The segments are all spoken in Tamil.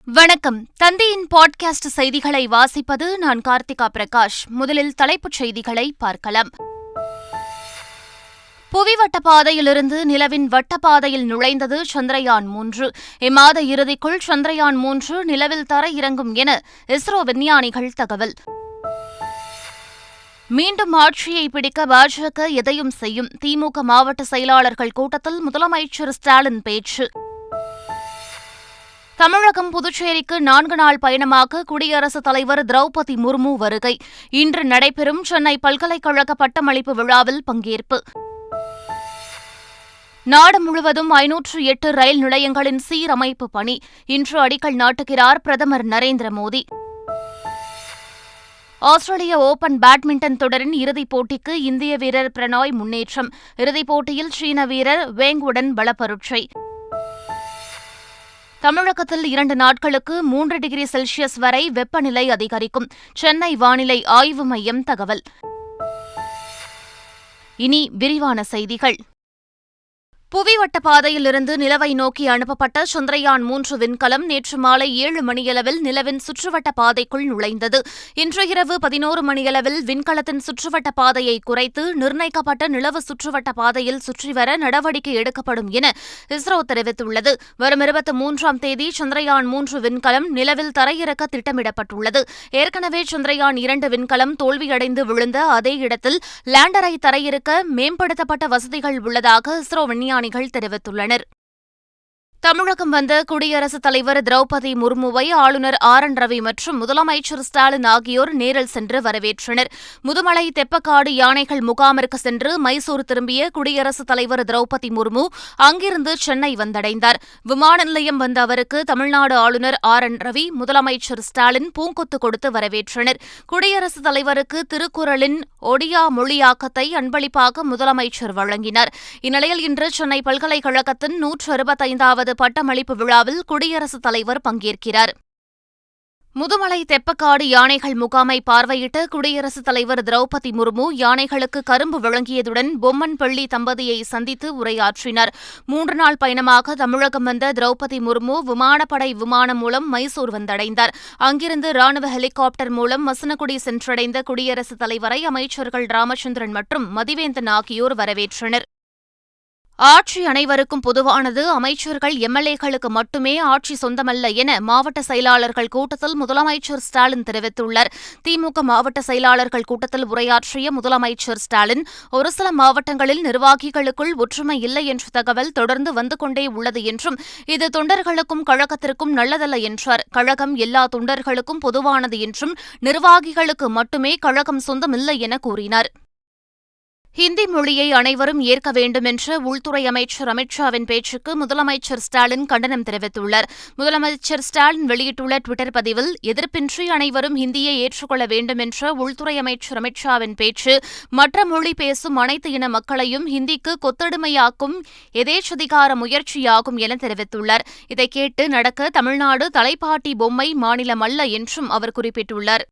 வணக்கம். தந்தையின் பாட்காஸ்ட் செய்திகளை வாசிப்பது நான் கார்த்திகா பிரகாஷ். முதலில் தலைப்புச் செய்திகளை பார்க்கலாம். புவி வட்டப்பாதையிலிருந்து நிலவின் வட்டப்பாதையில் நுழைந்தது சந்திரயான் 3. இம்மாத இறுதிக்குள் சந்திரயான் 3 நிலவில் தர இறங்கும் என இஸ்ரோ விஞ்ஞானிகள் தகவல். மீண்டும் ஆட்சியை பிடிக்க பாஜக எதையும் செய்யும். திமுக மாவட்ட செயலாளர்கள் கூட்டத்தில் முதலமைச்சர் ஸ்டாலின் பேச்சு. தமிழகம் புதுச்சேரிக்கு 4 நாள் பயணமாக குடியரசுத் தலைவர் திரௌபதி முர்மு வருகை. இன்று நடைபெறும் சென்னை பல்கலைக்கழக பட்டமளிப்பு விழாவில் பங்கேற்பு. நாடு முழுவதும் 508 ரயில் நிலையங்களின் சீரமைப்பு பணி. இன்று அடிக்கல் நாட்டுகிறார் பிரதமர் நரேந்திர மோடி. ஆஸ்திரேலிய ஓபன் பேட்மிண்டன் தொடரின் இறுதிப் போட்டிக்கு இந்திய வீரர் பிரணாய் முன்னேற்றம். இறுதிப் போட்டியில் சீன வீரர் வேங்குடன் பலப்பரீட்சை. தமிழகத்தில் 2 நாட்களுக்கு 3 டிகிரி செல்சியஸ் வரை வெப்பநிலை அதிகரிக்கும். சென்னை வானிலை ஆய்வு மையம் தகவல். இனி விரிவான செய்திகள். புவி வட்டப்பாதையிலிருந்து நிலவை நோக்கி அனுப்பப்பட்ட சந்திரயான் 3 விண்கலம் நேற்று மாலை 7 மணியளவில் நிலவின் சுற்றுவட்ட பாதைக்குள் நுழைந்தது. இன்று இரவு 11 மணியளவில் விண்கலத்தின் சுற்றுவட்ட பாதையை குறைத்து நிர்ணயிக்கப்பட்ட நிலவு சுற்றுவட்ட பாதையில் சுற்றிவர நடவடிக்கை எடுக்கப்படும் என இஸ்ரோ தெரிவித்துள்ளது. வரும் 23ஆம் தேதி சந்திரயான் 3 விண்கலம் நிலவில் தரையிறக்க திட்டமிடப்பட்டுள்ளது. ஏற்கனவே சந்திரயான் 2 விண்கலம் தோல்வியடைந்து விழுந்த அதே இடத்தில் லேண்டரை தரையிறக்க மேம்படுத்தப்பட்ட வசதிகள் உள்ளதாக இஸ்ரோ விஞ்ஞானிகள் தெரிவித்துள்ளனர். தமிழகம் வந்த குடியரசுத் தலைவர் திரௌபதி முர்முவை ஆளுநர் ஆர்.என். ரவி மற்றும் முதலமைச்சர் ஸ்டாலின் ஆகியோர் நேரில் சென்று வரவேற்றனர். முதுமலை தெப்பக்காடு யானைகள் முகாமிற்கு சென்று மைசூர் திரும்பிய குடியரசுத் தலைவர் திரௌபதி முர்மு அங்கிருந்து சென்னை வந்தடைந்தார். விமான நிலையம் வந்த அவருக்கு தமிழ்நாடு ஆளுநர் ஆர்.என். ரவி, முதலமைச்சர் ஸ்டாலின் பூங்கொத்து கொடுத்து வரவேற்றனர். குடியரசுத் தலைவருக்கு திருக்குறளின் ஒடியா மொழியாக்கத்தை அன்பளிப்பாக முதலமைச்சர் வழங்கினார். இந்நிலையில் இன்று சென்னை பல்கலைக்கழகத்தின் 165வது பட்டமளிப்பு விழாவில் குடியரசுத் தலைவர் பங்கேற்கிறார். முதுமலை தெப்பக்காடு யானைகள் முகாமை பார்வையிட்ட குடியரசுத் தலைவர் திரௌபதி முர்மு யானைகளுக்கு கரும்பு வழங்கியதுடன் பொம்மன் பள்ளி தம்பதியை சந்தித்து உரையாற்றினார். 3 நாள் பயணமாக தமிழகம் வந்த திரௌபதி முர்மு விமானப்படை விமானம் மூலம் மைசூர் வந்தடைந்தார். அங்கிருந்து ராணுவ ஹெலிகாப்டர் மூலம் மசனகுடி சென்றடைந்த குடியரசுத் தலைவரை அமைச்சர்கள் ராமச்சந்திரன் மற்றும் மதிவேந்தன் ஆகியோர் வரவேற்றனர். ஆட்சி அனைவருக்கும் பொதுவானது. அமைச்சர்கள், எம்எல்ஏக்களுக்கு மட்டுமே ஆட்சி சொந்தமல்ல என மாவட்ட செயலாளர்கள் கூட்டத்தில் முதலமைச்சர் ஸ்டாலின் தெரிவித்துள்ளார். திமுக மாவட்ட செயலாளர்கள் கூட்டத்தில் உரையாற்றிய முதலமைச்சர் ஸ்டாலின், ஒரு சில மாவட்டங்களில் நிர்வாகிகளுக்குள் ஒற்றுமை இல்லை என்ற தகவல் தொடர்ந்து வந்து கொண்டே உள்ளது என்றும் இது தொண்டர்களுக்கும் கழகத்திற்கும் நல்லதல்ல என்றார். கழகம் எல்லா தொண்டர்களுக்கும் பொதுவானது என்றும் நிர்வாகிகளுக்கு மட்டுமே கழகம் சொந்தமில்லை என கூறினார். ஹிந்தி மொழியை அனைவரும் ஏற்க வேண்டும் என்ற உள்துறை அமைச்சர் அமித்ஷாவின் பேச்சுக்கு முதலமைச்சர் ஸ்டாலின் கண்டனம் தெரிவித்துள்ளார். முதலமைச்சர் ஸ்டாலின் வெளியிட்டுள்ள டுவிட்டர் பதிவில், எதிர்ப்பின்றி அனைவரும் ஹிந்தியை ஏற்றுக்கொள்ள வேண்டும் என்ற உள்துறை அமைச்சர் அமித்ஷாவின் பேச்சு மற்ற மொழி பேசும் அனைத்து இன மக்களையும் ஹிந்திக்கு கொத்தடிமையாக்கும் எதேச்சதிகார முயற்சியாகும் என தெரிவித்துள்ளார். இதை கேட்டு நடக்க தமிழ்நாடு தலைப்பாட்டி பொம்மை மாநிலம் அல்ல என்றும் அவர் குறிப்பிட்டுள்ளார்.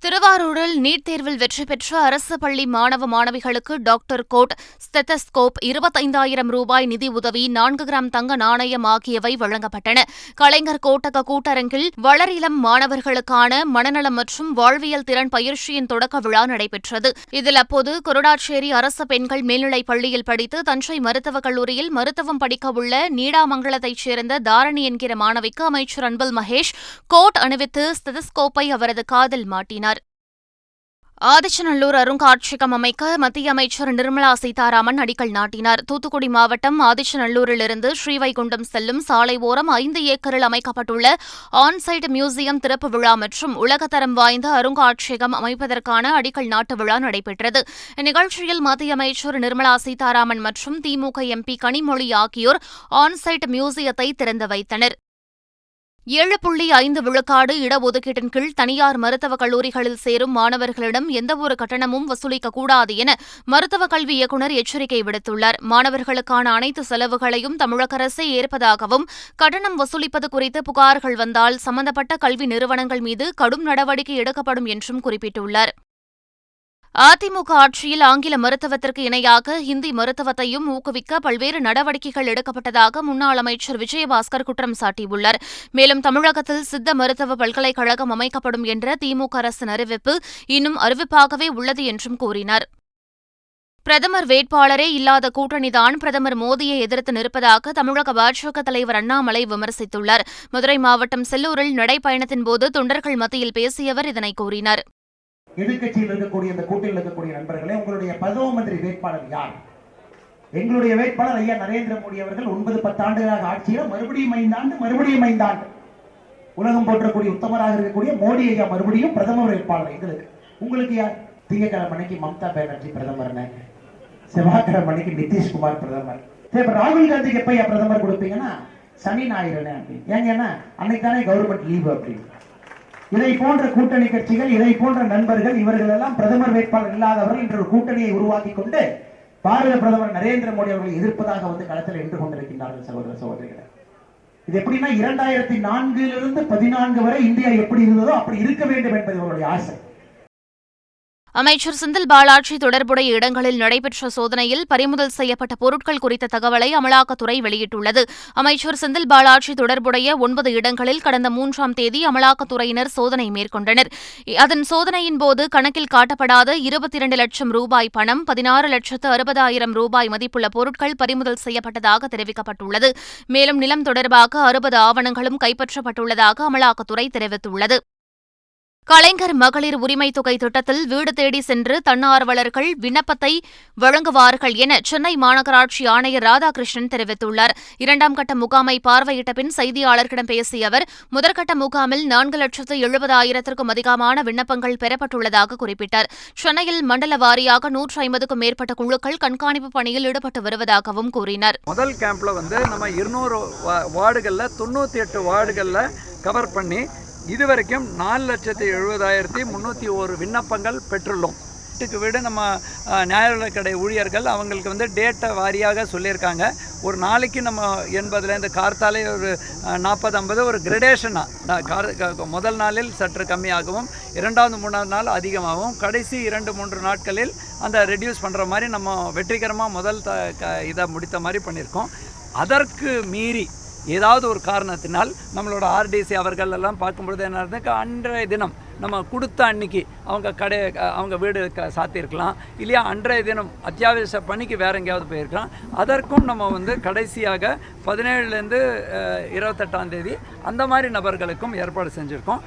திருவாரூரில் நீட் தேர்வில் வெற்றி பெற்ற அரசு பள்ளி மாணவ மாணவிகளுக்கு டாக்டர் கோட், ஸ்டெத்தஸ்கோப், 25,000 ரூபாய் நிதி உதவி, 4 கிராம் தங்க நாணயம் ஆகியவை வழங்கப்பட்டன. கலைஞர் கோட்டக கூட்டரங்கில் வளரிளம் மாணவர்களுக்கான மனநலம் மற்றும் வாழ்வியல் திறன் பயிற்சியின் தொடக்க விழா நடைபெற்றது. இதில் அப்போது கொரடாச்சேரி அரசு பெண்கள் மேல்நிலைப் பள்ளியில் படித்து தஞ்சை மருத்துவக் கல்லூரியில் மருத்துவம் படிக்கவுள்ள நீடாமங்கலத்தைச் சேர்ந்த தாரணி என்கிற மாணவிக்கு அமைச்சர் அன்பில் மகேஷ் கோட் அணிவித்து ஸ்டெத்தஸ்கோப்பை அவரது காதில் மாட்டினார். ஆதிச்சநல்லூர் அருங்காட்சியகம் அமைக்க மத்திய அமைச்சர் நிர்மலா சீதாராமன் அடிக்கல் நாட்டினார். தூத்துக்குடி மாவட்டம் ஆதிச்சநல்லூரிலிருந்து ஸ்ரீவைகுண்டம் செல்லும் சாலை ஓரம் 5 ஏக்கரில் அமைக்கப்பட்டுள்ள ஆன்சைட் மியூசியம் திறப்பு விழா மற்றும் உலகத்தரம் வாய்ந்த அருங்காட்சியகம் அமைப்பதற்கான அடிக்கல் நாட்டு விழா நடைபெற்றது. இந்நிகழ்ச்சியில் மத்திய அமைச்சர் நிர்மலா சீதாராமன் மற்றும் திமுக எம்பி கனிமொழி ஆகியோர் ஆன்சைட் மியூசியத்தை திறந்து வைத்தனர். 7.5 விழுக்காடு இடஒதுக்கீட்டின் கீழ் தனியார் மருத்துவக் கல்லூரிகளில் சேரும் மாணவர்களிடம் எந்தவொரு கட்டணமும் வசூலிக்கக்கூடாது என மருத்துவக் கல்வி இயக்குநர் எச்சரிக்கை விடுத்துள்ளார். மாணவர்களுக்கான அனைத்து செலவுகளையும் தமிழக அரசே ஏற்பதாகவும், கட்டணம் வசூலிப்பது குறித்து புகார்கள் வந்தால் சம்பந்தப்பட்ட கல்வி நிறுவனங்கள் மீது கடும் நடவடிக்கை எடுக்கப்படும் என்றும் குறிப்பிட்டுள்ளார். அதிமுக ஆட்சியில் ஆங்கில மருத்துவத்திற்கு இணையாக ஹிந்தி மருத்துவத்தையும் ஊக்குவிக்க பல்வேறு நடவடிக்கைகள் எடுக்கப்பட்டதாக முன்னாள் அமைச்சர் விஜயபாஸ்கர் குற்றம் சாட்டியுள்ளார். மேலும் தமிழகத்தில் சித்த மருத்துவ பல்கலைக்கழகம் அமைக்கப்படும் என்ற திமுக அரசின் அறிவிப்பு இன்னும் அறிவிப்பாகவே உள்ளது என்றும் கூறினார். பிரதமர் வேட்பாளரே இல்லாத கூட்டணிதான் பிரதமர் மோடியை எதிர்த்து நிற்பதாக தமிழக பாஜக தலைவர் அண்ணாமலை விமர்சித்துள்ளார். மதுரை மாவட்டம் செல்லூரில் நடைப்பயணத்தின்போது தொண்டர்கள் மத்தியில் பேசிய அவர் இதனை கூறினார். எதிர்கட்சியில் இருக்கக்கூடிய இந்த கூட்டணியில் இருக்கக்கூடிய நண்பர்களே, உங்களுடைய பிரதம மந்திரி வேட்பாளர் யார்? எங்களுடைய வேட்பாளர் ஐயா நரேந்திர மோடி அவர்கள் 9-10 ஆண்டுகளாக ஆட்சியில் மறுபடியும் 5 ஆண்டு உலகம் போற்றக்கூடிய உத்தமராக இருக்கக்கூடிய மோடி ஐயா மறுபடியும் பிரதமர் வேட்பாளர் எங்களுக்கு. உங்களுக்கு யார்? திங்கட்கிழமை அன்னைக்கு மம்தா பானர்ஜி பிரதமர், செவ்வாய்க்கிழமை அன்னைக்கு நிதிஷ்குமார் பிரதமர். ராகுல் காந்திக்கு எப்ப பிரதமர் கொடுப்பீங்கன்னா சனி ஞாயிறு அப்படின்னு. ஏங்கன்னா அன்னைக்கு தானே கவர்மெண்ட் லீவு அப்படின்னு. இதை போன்ற கூட்டணி கட்சிகள், இதை போன்ற நண்பர்கள், இவர்கள் எல்லாம் பிரதமர் வேட்பாளர் இல்லாதவர்கள் என்ற ஒரு கூட்டணியை உருவாக்கி கொண்டு பாரத பிரதமர் நரேந்திர மோடி அவர்கள் எதிர்ப்பதாக வந்து களத்தில் நின்று கொண்டிருக்கின்றார்கள். சகோதர சகோதரிகளை, இது எப்படின்னா 2004 14 வரை இந்தியா எப்படி இருந்ததோ அப்படி இருக்க வேண்டும் என்பது இவருடைய ஆசை. அமைச்சர் செந்தில் பாலாஜி தொடர்புடைய இடங்களில் நடைபெற்ற சோதனையில் பறிமுதல் செய்யப்பட்ட பொருட்கள் குறித்த தகவலை அமலாக்கத்துறை வெளியிட்டுள்ளது. அமைச்சர் செந்தில் பாலாஜி தொடர்புடைய 9 இடங்களில் கடந்த 3ஆம் தேதி அமலாக்கத்துறையினர் சோதனை மேற்கொண்டனர். அதன் சோதனையின்போது கணக்கில் காட்டப்படாத 22 லட்சம் ரூபாய் பணம், 16,60,000 ரூபாய் மதிப்புள்ள பொருட்கள் பறிமுதல் செய்யப்பட்டதாக தெரிவிக்கப்பட்டுள்ளது. மேலும் நிலம் தொடர்பாக 60 ஆவணங்களும் கைப்பற்றப்பட்டுள்ளதாக அமலாக்கத்துறை தெரிவித்துள்ளது. கலைஞர் மகளிர் உரிமைத் தொகை திட்டத்தில் வீடு தேடி சென்று தன்னார்வலர்கள் விண்ணப்பத்தை வழங்குவார்கள் என சென்னை மாநகராட்சி ஆணையர் ராதாகிருஷ்ணன் தெரிவித்துள்ளார். 2ஆம் கட்ட முகாமை பார்வையிட்ட பின் செய்தியாளர்களிடம் பேசிய அவர், முதற்கட்ட முகாமில் 4,70,000க்கும் அதிகமான விண்ணப்பங்கள் பெறப்பட்டுள்ளதாக குறிப்பிட்டார். சென்னையில் மண்டல வாரியாக 150க்கும் மேற்பட்ட குழுக்கள் கண்காணிப்பு பணியில் ஈடுபட்டு வருவதாகவும் கூறினார். முதல் கேம்ப்ல நம்ம 200 வார்டுகள்ல 98 வார்டுகள்ல கவர் பண்ணி இதுவரைக்கும் 4,70,301 விண்ணப்பங்கள் பெற்றுள்ளோம். வீட்டுக்கு வீடு நம்ம நியாயவிலைக்கடை ஊழியர்கள் அவங்களுக்கு டேட்டை வாரியாக சொல்லியிருக்காங்க. ஒரு நாளைக்கு நம்ம 80லேருந்து கார்த்தாலே ஒரு 40-50 ஒரு கிரடேஷனாக முதல் நாளில் சற்று கம்மியாகவும் 2வது 3வது நாள் அதிகமாகவும் கடைசி 2-3 நாட்களில் அந்த ரெடியூஸ் பண்ணுற மாதிரி நம்ம வெற்றிகரமாக முதல் இதை முடித்த மாதிரி பண்ணியிருக்கோம். அதற்கு மீறி ஏதாவது ஒரு காரணத்தினால் நம்மளோட ஆர்டிசி அவர்கள் எல்லாம் பார்க்கும்பொழுது என்ன இருந்தது, அன்றைய தினம் நம்ம கொடுத்த அன்னைக்கு அவங்க வீடு சாத்தியிருக்கலாம், இல்லையா அன்றைய தினம் அத்தியாவசிய பணிக்கு வேற எங்கேயாவது போயிருக்கலாம். அதற்கும் நம்ம கடைசியாக 17லேருந்து 28ஆம் தேதி அந்த மாதிரி நபர்களுக்கும் ஏற்பாடு செஞ்சுருக்கோம்.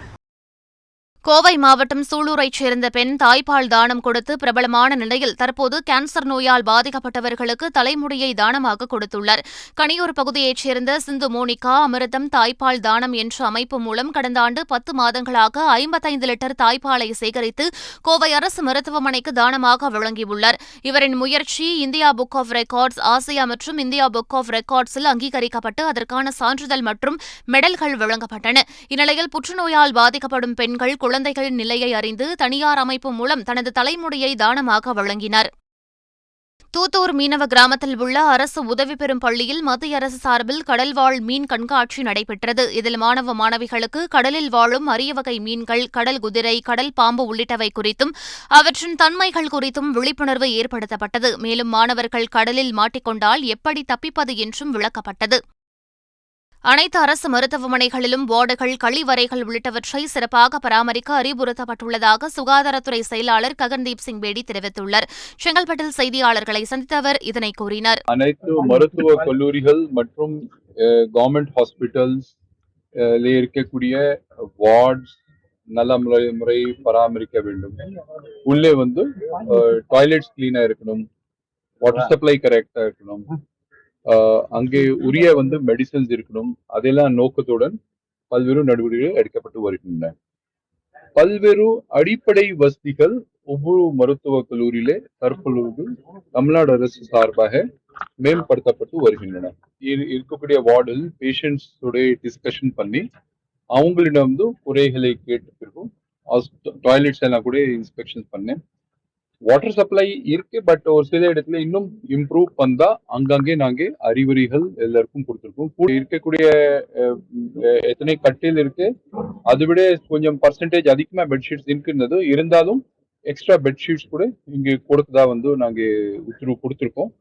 கோவை மாவட்டம் சூலூரைச் சேர்ந்த பெண் தாய்ப்பால் தானம் கொடுத்து பிரபலமான நிலையில் தற்போது கேன்சர் நோயால் பாதிக்கப்பட்டவர்களுக்கு தலைமுடியை தானமாக கொடுத்துள்ளார். கனியூர் பகுதியைச் சேர்ந்த சிந்து மோனிகா அமிர்தம் தாய்ப்பால் தானம் என்ற அமைப்பு மூலம் கடந்த ஆண்டு 10 மாதங்களாக 55 லிட்டர் தாய்ப்பாலை சேகரித்து கோவை அரசு மருத்துவமனைக்கு தானமாக வழங்கியுள்ளார். இவரின் முயற்சி India book of records, Asia மற்றும் இந்தியா புக் ஆஃப் ரெக்கார்ட்ஸில் அங்கீகரிக்கப்பட்டு அதற்கான சான்றிதழ் மற்றும் மெடல்கள் வழங்கப்பட்டன. இந்நிலையில் புற்றுநோயால் பாதிக்கப்படும் பெண்கள், குழந்தைகளின் நிலையை அறிந்து தனியார் அமைப்பு மூலம் தனது தலைமுடியை தானமாக வழங்கினார். தூத்தூர் மீனவ கிராமத்தில் உள்ள அரசு உதவி பெறும் பள்ளியில் மத்திய அரசு சார்பில் கடல்வாழ் மீன் கண்காட்சி நடைபெற்றது. இதில் மாணவ மாணவிகளுக்கு கடலில் வாழும் அரிய வகை மீன்கள், கடல் குதிரை, கடல் பாம்பு உள்ளிட்டவை குறித்தும் அவற்றின் தன்மைகள் குறித்தும் விழிப்புணர்வு ஏற்படுத்தப்பட்டது. மேலும் மாணவர்கள் கடலில் மாட்டிக்கொண்டால் எப்படி தப்பிப்பது என்றும் விளக்கப்பட்டது. அனைத்து அரசு மருத்துவமனைகளிலும் வார்டுகள், கழிவறைகள் உள்ளிட்டவற்றை சிறப்பாக பராமரிக்க அறிவுறுத்தப்பட்டுள்ளதாக சுகாதாரத்துறை செயலாளர் ககன்தீப் சிங் பேடி தெரிவித்துள்ளார். செங்கல்பட்டில் செய்தியாளர்களை சந்தித்த அவர் இதனை கூறினார். அனைத்து மருத்துவ கல்லூரிகள் மற்றும் கவர்மெண்ட் ஹாஸ்பிட்டல்ஸ் இருக்கக்கூடிய வார்ட்ஸ் நல்ல முறை பராமரிக்க வேண்டும். உள்ளே டாய்லெட்ஸ் கிளீனா இருக்கணும், வாட்டர் சப்ளை கரெக்டா இருக்கணும், அங்கே உரிய மெடிசன்ஸ் இருக்கணும். அதெல்லாம் நோக்கத்துடன் பல்வேறு நடவடிக்கைகள் எடுக்கப்பட்டு வருகின்றன. பல்வேறு அடிப்படை வசதிகள் ஒவ்வொரு மருத்துவக் கல்லூரியிலே தற்பொழுது தமிழ்நாடு அரசு சார்பாக மேம்படுத்தப்பட்டு வருகின்றன. இருக்கக்கூடிய வார்டில் பேஷண்ட்ஸ் டிஸ்கஷன் பண்ணி அவங்களிடம் குறைகளை கேட்டு டாய்லெட்ஸ் எல்லாம் கூட இன்ஸ்பெக்ஷன் பண்ணேன். வாட்டர் சப்ளை இருக்கு, பட் ஒரு சில இடத்துல இன்னும் இம்ப்ரூவ் பண்ணா அங்கங்கே நாங்க அறிவுரைகள் எல்லாருக்கும் கொடுத்துருக்கோம். இருக்கக்கூடிய எத்தனை கட்டில் இருக்கு அதை விட கொஞ்சம் பர்சன்டேஜ் அதிகமா பெட்ஷீட்ஸ் இருக்குன்னது இருந்தாலும் எக்ஸ்ட்ரா பெட்ஷீட்ஸ் கூட இங்கே கொடுத்ததா நாங்க உத்தரவு கொடுத்துருக்கோம்.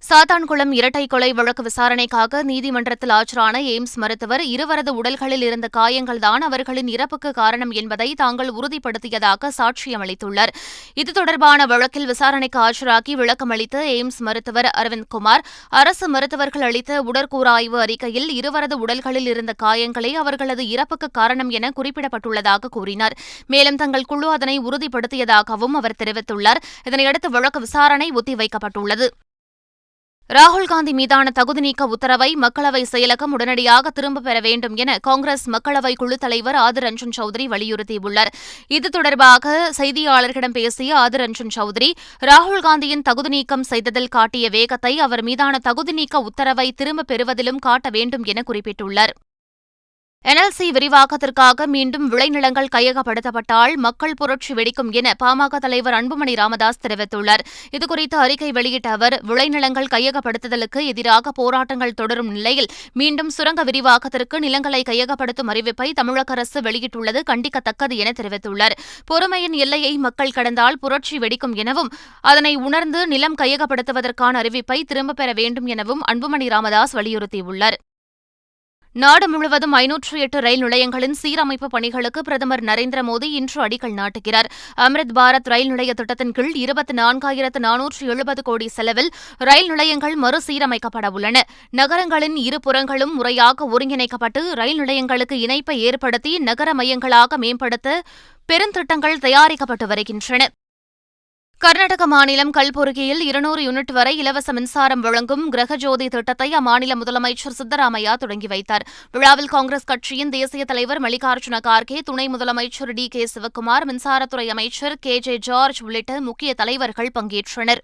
சாத்தான்குளம் இரட்டை கொலை வழக்கு விசாரணைக்காக நீதிமன்றத்தில் ஆஜரான எய்ம்ஸ் மருத்துவர் இருவரது உடல்களில் இருந்த காயங்கள்தான் அவர்களின் இறப்புக்கு காரணம் என்பதை தாங்கள் உறுதிப்படுத்தியதாக சாட்சியம் அளித்துள்ளார். இது தொடர்பான வழக்கில் விசாரணைக்கு ஆஜராகி விளக்கமளித்த எய்ம்ஸ் மருத்துவர் அரவிந்த்குமார், அரசு மருத்துவர்கள் அளித்த உடற்கூறாய்வு அறிக்கையில் இருவரது உடல்களில் இருந்த காயங்களே அவர்களது இறப்புக்கு காரணம் என குறிப்பிடப்பட்டுள்ளதாக கூறினார். மேலும் தங்கள் குழு அதனை உறுதிப்படுத்தியதாகவும் அவர் தெரிவித்துள்ளார். இதனையடுத்து வழக்கு விசாரணை ஒத்திவைக்கப்பட்டுள்ளது. ராகுல்காந்தி மீதான தகுதி நீக்க உத்தரவை மக்களவை செயலகம் உடனடியாக திரும்பப் பெற வேண்டும் என காங்கிரஸ் மக்களவை குழுத் தலைவர் ஆதிர் ரஞ்சன் சௌத்ரி வலியுறுத்தியுள்ளார். இது தொடர்பாக செய்தியாளர்களிடம் பேசிய ஆதிர் ரஞ்சன் சௌத்ரி, ராகுல்காந்தியின் தகுதி நீக்கம் செய்ததில் காட்டிய வேகத்தை அவர் மீதான தகுதி நீக்க உத்தரவை திரும்பப் பெறுவதிலும் காட்ட வேண்டும் என குறிப்பிட்டுள்ளார். என்எல்சி விரிவாக்கத்திற்காக மீண்டும் விளைநிலங்கள் கையகப்படுத்தப்பட்டால் மக்கள் புரட்சி வெடிக்கும் என பாமக தலைவர் அன்புமணி ராமதாஸ் தெரிவித்துள்ளார். இதுகுறித்து அறிக்கை வெளியிட்ட அவர், விளைநிலங்கள் கையகப்படுத்துதலுக்கு எதிராக போராட்டங்கள் தொடரும் நிலையில் மீண்டும் சுரங்க விரிவாக்கத்திற்கு நிலங்களை கையகப்படுத்தும் அறிவிப்பை தமிழக அரசு வெளியிட்டுள்ளது கண்டிக்கத்தக்கது என தெரிவித்துள்ளார். பொறுமையின் எல்லையை மக்கள் கடந்தால் புரட்சி வெடிக்கும் எனவும், அதனை உணர்ந்து நிலம் கையகப்படுத்துவதற்கான அறிவிப்பை திரும்பப் பெற வேண்டும் எனவும் அன்புமணி ராமதாஸ் வலியுறுத்தியுள்ளார். நாடு முழுவதும் 508 ரயில் நிலையங்களின் சீரமைப்பு பணிகளுக்கு பிரதமர் நரேந்திர மோடி இன்று அடிக்கல் நாட்டுகிறார். அம்ரித் பாரத் ரயில் நிலைய திட்டத்தின் கீழ் 24,470 கோடி செலவில் ரயில் நிலையங்கள் மறுசீரமைக்கப்பட உள்ளன. நகரங்களின் இருபுறங்களும் முறையாக ஒருங்கிணைக்கப்பட்டு ரயில் நிலையங்களுக்கு இணைப்பை ஏற்படுத்தி நகர மையங்களாக மேம்படுத்த பெருந்திட்டங்கள் தயாரிக்கப்பட்டு வருகின்றன. கர்நாடக மாநிலம் கல்புர்கியில் 200 யூனிட் வரை இலவச மின்சாரம் வழங்கும் கிரகஜோதி திட்டத்தை அம்மாநில முதலமைச்சர் சித்தராமையா தொடங்கி வைத்தார். விழாவில் காங்கிரஸ் கட்சியின் தேசிய தலைவர் மல்லிகார்ஜுன கார்கே, துணை முதலமைச்சர் டி.கே. சிவக்குமார், மின்சாரத்துறை அமைச்சர் கே.ஜே. ஜார்ஜ் உள்ளிட்ட முக்கிய தலைவர்கள் பங்கேற்றனர்.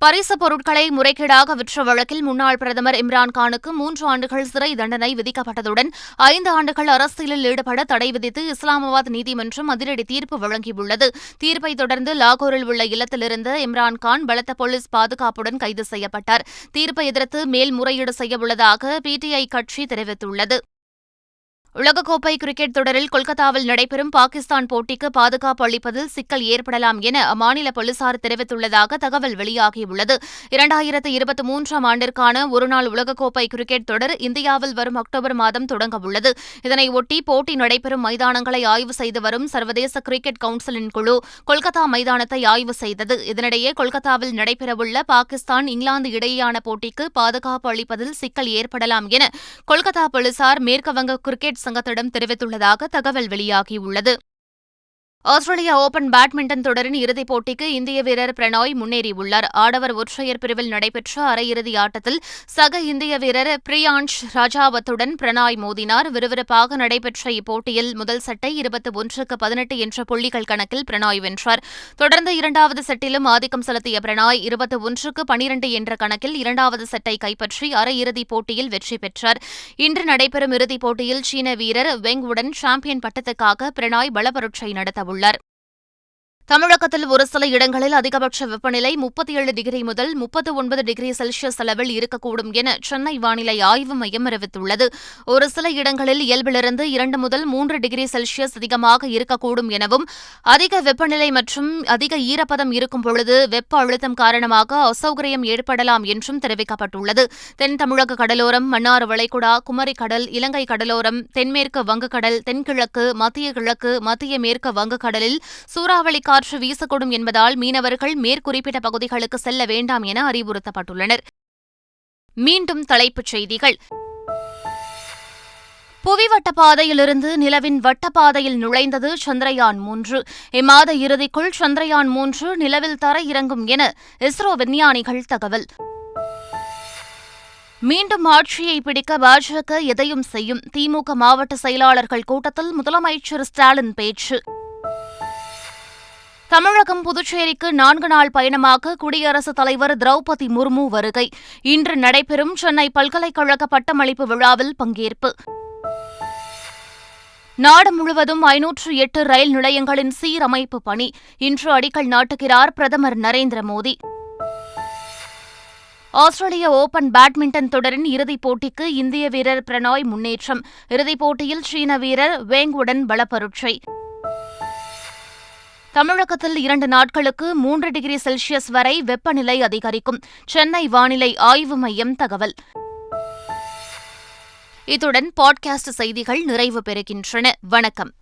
பரிசுப் பொருட்களை முறைகேடாக விற்ற வழக்கில் முன்னாள் பிரதமர் இம்ரான்கானுக்கு 3 ஆண்டுகள் சிறை தண்டனை விதிக்கப்பட்டதுடன் 5 ஆண்டுகள் அரசியலில் ஈடுபட தடை விதித்து இஸ்லாமாபாத் நீதிமன்றம் அதிரடி தீர்ப்பு வழங்கியுள்ளது. தீர்ப்பை தொடர்ந்து லாகூரில் உள்ள இல்லத்திலிருந்த இம்ரான்கான் பலத்த போலீஸ் பாதுகாப்புடன் கைது செய்யப்பட்டார். தீர்ப்பை எதிர்த்து மேல்முறையீடு செய்யவுள்ளதாக பிடிஐ கட்சி தெரிவித்துள்ளது. உலகக்கோப்பை கிரிக்கெட் தொடரில் கொல்கத்தாவில் நடைபெறும் பாகிஸ்தான் போட்டிக்கு பாதுகாப்பு அளிப்பதில் சிக்கல் ஏற்படலாம் என அம்மாநில போலீசார் தெரிவித்துள்ளதாக தகவல் வெளியாகியுள்ளது. 2023ஆம் ஆண்டிற்கான ஒருநாள் உலகக்கோப்பை கிரிக்கெட் தொடர் இந்தியாவில் வரும் அக்டோபர் மாதம் தொடங்கவுள்ளது. இதனையொட்டி போட்டி நடைபெறும் மைதானங்களை ஆய்வு செய்து வரும் சர்வதேச கிரிக்கெட் கவுன்சிலின் குழு கொல்கத்தா மைதானத்தை ஆய்வு செய்தது. இதனிடையே கொல்கத்தாவில் நடைபெறவுள்ள பாகிஸ்தான் இங்கிலாந்து இடையேயான போட்டிக்கு பாதுகாப்பு அளிப்பதில் சிக்கல் ஏற்படலாம் என கொல்கத்தா போலீசார் மேற்குவங்க கிரிக்கெட் சங்கத்திடம் தெரிவித்துள்ளதாக தகவல் வெளியாகியுள்ளது. ஆஸ்திரேலியா ஓபன் பேட்மிண்டன் தொடரின் இறுதிப் போட்டிக்கு இந்திய வீரர் பிரணாய் முன்னேறியுள்ளார். ஆடவர் ஒற்றையர் பிரிவில் நடைபெற்ற அரையிறுதி ஆட்டத்தில் சக இந்திய வீரர் பிரியான்ஷ் ராஜாவத்துடன் பிரணாய் மோதினார். விறுவிறுப்பாக நடைபெற்ற இப்போட்டியில் முதல் செட்டை 21-18 என்ற புள்ளிகள் கணக்கில் பிரணாய் வென்றார். தொடர்ந்து இரண்டாவது செட்டிலும் ஆதிக்கம் செலுத்திய பிரணாய் 21-12 என்ற கணக்கில் இரண்டாவது செட்டை கைப்பற்றி அரையிறுதிப் போட்டியில் வெற்றி பெற்றார். இன்று நடைபெறும் இறுதிப் போட்டியில் சீன வீரர் வெங்குடன் சாம்பியன் பட்டத்துக்காக பிரணாய் பலப்பரட்சை நடத்தவுள்ளார். தமிழகத்தில் ஒரு சில இடங்களில் அதிகபட்ச வெப்பநிலை 37 டிகிரி முதல் 39 டிகிரி செல்சியஸ் அளவில் இருக்கக்கூடும் என சென்னை வானிலை ஆய்வு மையம் அறிவித்துள்ளது. ஒரு சில இடங்களில் இயல்பிலிருந்து 2 முதல் 3 டிகிரி செல்சியஸ் அதிகமாக இருக்கக்கூடும் எனவும், அதிக வெப்பநிலை மற்றும் அதிக ஈரப்பதம் இருக்கும் பொழுது வெப்ப அழுத்தம் காரணமாக அசௌகரியம் ஏற்படலாம் என்றும் தெரிவிக்கப்பட்டுள்ளது. தென் தமிழக கடலோரம், மன்னார் வளைகுடா, குமரி கடல், இலங்கை கடலோரம், தென்மேற்கு வங்கக்கடல், தென்கிழக்கு, மத்திய கிழக்கு, மத்திய மேற்கு வங்கக்கடலில் சூறாவளி காற்று வீசக்கூடும் என்பதால் மீனவர்கள் மேற்குறிப்பிட்ட பகுதிகளுக்கு செல்ல வேண்டாம் என அறிவுறுத்தப்பட்டுள்ளனர். மீண்டும் தலைப்புச் செய்திகள். புவிவட்டப்பாதையிலிருந்து நிலவின் வட்டப்பாதையில் நுழைந்தது சந்திரயான் 3. இம்மாத இறுதிக்குள் சந்திரயான் 3 நிலவில் தரையிறங்கும் என இஸ்ரோ விஞ்ஞானிகள் தகவல். மீண்டும் ஆட்சியை பிடிக்க பாஜக எதையும் செய்யும். திமுக மாவட்ட செயலாளர்கள் கூட்டத்தில் முதலமைச்சர் ஸ்டாலின் பேச்சு. தமிழகம் புதுச்சேரிக்கு 4 நாள் பயணமாக குடியரசுத் தலைவர் திரௌபதி முர்மு வருகை. இன்று நடைபெறும் சென்னை பல்கலைக்கழக பட்டமளிப்பு விழாவில் பங்கேற்பு. நாடு முழுவதும் 508 ரயில் நிலையங்களின் சீரமைப்பு பணி. இன்று அடிக்கல் நாட்டுகிறார் பிரதமர் நரேந்திர மோடி. ஆஸ்திரேலிய ஓபன் பேட்மிண்டன் தொடரின் இறுதிப் போட்டிக்கு இந்திய வீரர் பிரணாய் முன்னேற்றம். இறுதிப் போட்டியில் சீன வீரர் வேங்குடன் பலப்பரட்சை. தமிழகத்தில் 2 நாட்களுக்கு 3 டிகிரி செல்சியஸ் வரை வெப்பநிலை அதிகரிக்கும். சென்னை வானிலை ஆய்வு மையம் தகவல். இத்துடன் பாட்காஸ்ட் செய்திகள் நிறைவு பெறுகின்றன. வணக்கம்.